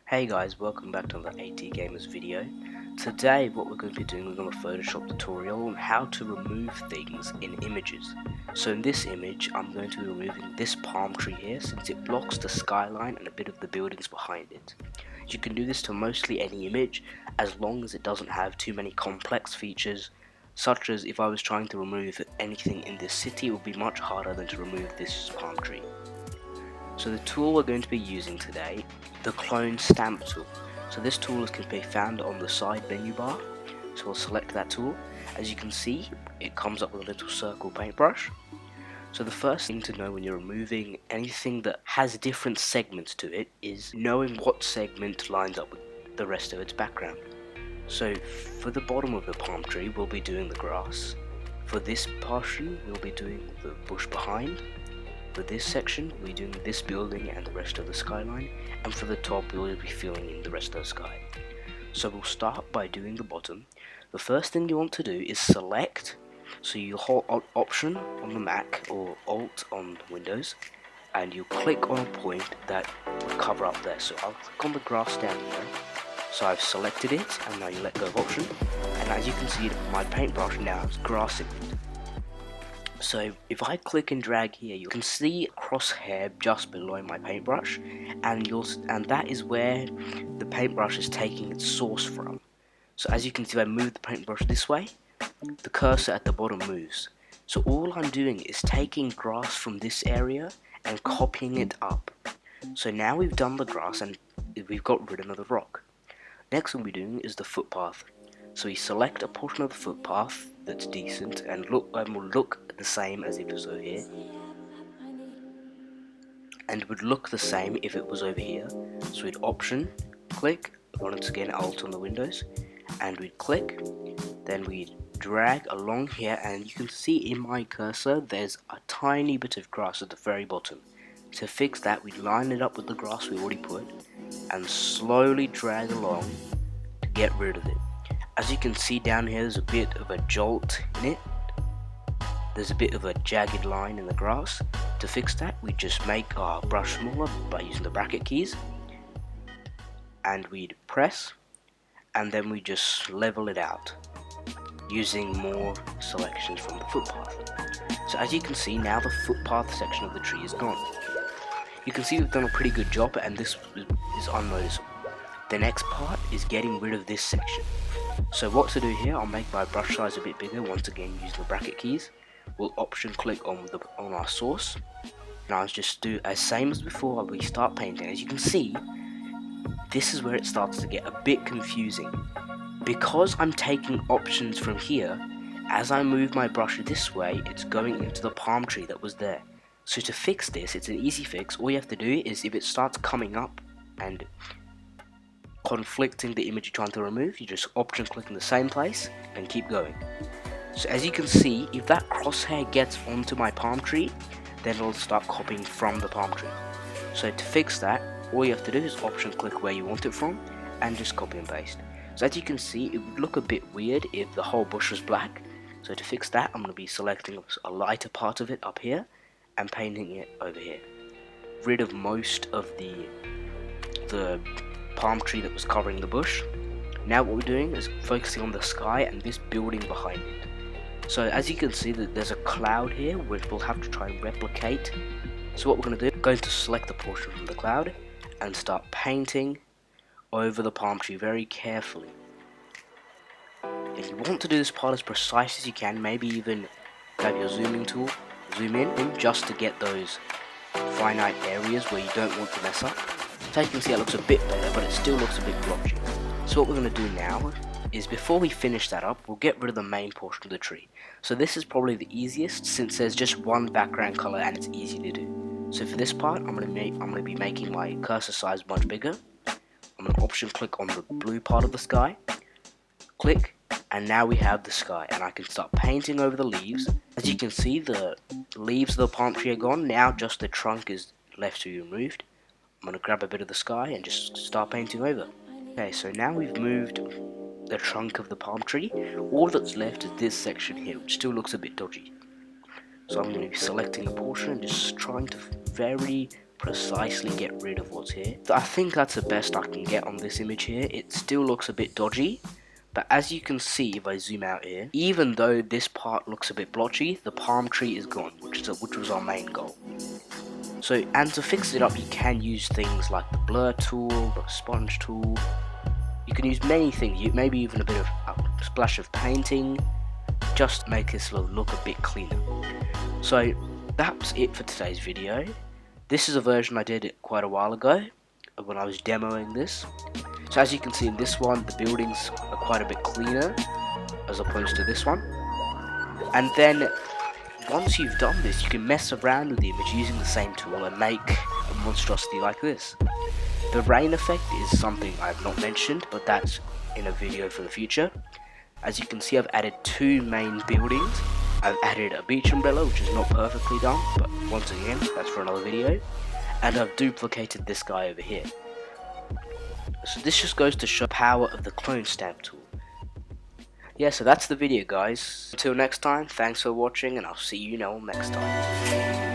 Hey guys, welcome back to the AT Gamers video. Today what we're going to be doing is a Photoshop tutorial on how to remove things in images. So in this image I'm going to be removing this palm tree here since it blocks the skyline and a bit of the buildings behind it. You can do this to mostly any image as long as it doesn't have too many complex features, such as if I was trying to remove anything in this city, it would be much harder than to remove this palm tree. So the tool we're going to be using today, the clone stamp tool. So this tool can be found on the side menu bar. So we'll select that tool. As you can see, it comes up with a little circle paintbrush. So the first thing to know when you're removing anything that has different segments to it is knowing what segment lines up with the rest of its background. So for the bottom of the palm tree, we'll be doing the grass. For this portion, we'll be doing the bush behind. For this section, we'll be doing this building and the rest of the skyline, and for the top, we'll be filling in the rest of the sky. So we'll start by doing the bottom. The first thing you want to do is select, so you hold Option on the Mac or Alt on Windows, and you click on a point that will cover up there. So I'll click on the grass down here. So I've selected it, and now you let go of Option, and as you can see, my paintbrush now has grass in it. So if I click and drag here, you can see a crosshair just below my paintbrush, and that is where the paintbrush is taking its source from. So as you can see, if I move the paintbrush this way, the cursor at the bottom moves. So all I'm doing is taking grass from this area and copying it up. So now we've done the grass and we've got rid of the rock. Next what we're doing is the footpath. So we select a portion of the footpath that's decent and will look the same as if it was over here, and would look the same if it was over here. So we'd Option, click, once again Alt on the Windows, and we'd click, then we'd drag along here, and you can see in my cursor there's a tiny bit of grass at the very bottom. To fix that, we'd line it up with the grass we already put and slowly drag along to get rid of it. As you can see down here, there's a bit of a jolt in it. There's a bit of a jagged line in the grass. To fix that, we just make our brush smaller by using the bracket keys. And we'd press, and then we just level it out using more selections from the footpath. So as you can see, now the footpath section of the tree is gone. You can see we've done a pretty good job, and this is unnoticeable. The next part is getting rid of this section. So what to do here, I'll make my brush size a bit bigger, once again using the bracket keys. We'll Option click on our source. Now I'll just do as same as before, we start painting. As you can see, this is where it starts to get a bit confusing. Because I'm taking options from here, as I move my brush this way, it's going into the palm tree that was there. So to fix this, it's an easy fix. All you have to do is if it starts coming up and conflicting the image you're trying to remove, you just Option click in the same place and keep going. So as you can see, if that crosshair gets onto my palm tree, then it'll start copying from the palm tree. So to fix that, all you have to do is Option click where you want it from and just copy and paste. So as you can see, it would look a bit weird if the whole bush was black. So to fix that, I'm going to be selecting a lighter part of it up here and painting it over here. Rid of most of the palm tree that was covering the bush. Now what we're doing is focusing on the sky and this building behind it. So as you can see, that there's a cloud here which we'll have to try and replicate. So what we're going to do, we're going to select the portion from the cloud and start painting over the palm tree very carefully. If you want to do this part as precise as you can, maybe even have your zooming tool zoom in just to get those finite areas where you don't want to mess up. So you can see it looks a bit better, but it still looks a bit blotchy. So what we're going to do now is, before we finish that up, we'll get rid of the main portion of the tree. So this is probably the easiest since there's just one background color and it's easy to do. So for this part, I'm going to be making my cursor size much bigger. I'm going to Option click on the blue part of the sky, click, and now we have the sky, and I can start painting over the leaves. As you can see, the leaves of the palm tree are gone. Now just the trunk is left to be removed. I'm going to grab a bit of the sky and just start painting over. Okay, so now we've moved the trunk of the palm tree. All that's left is this section here, which still looks a bit dodgy. So I'm going to be selecting a portion and just trying to very precisely get rid of what's here. I think that's the best I can get on this image here. It still looks a bit dodgy, but as you can see if I zoom out here, even though this part looks a bit blotchy, the palm tree is gone, which was our main goal. So, and to fix it up, you can use things like the blur tool, the sponge tool. You can use many things, maybe even a bit of a splash of painting, just to make this look a bit cleaner. So that's it for today's video. This is a version I did quite a while ago when I was demoing this. So as you can see in this one, the buildings are quite a bit cleaner as opposed to this one. And then once you've done this, you can mess around with the image using the same tool and make a monstrosity like this. The rain effect is something I have not mentioned, but that's in a video for the future. As you can see, I've added two main buildings. I've added a beach umbrella, which is not perfectly done, but once again, that's for another video. And I've duplicated this guy over here. So this just goes to show the power of the clone stamp tool. Yeah, so that's the video, guys. Until next time, thanks for watching, and I'll see you next time.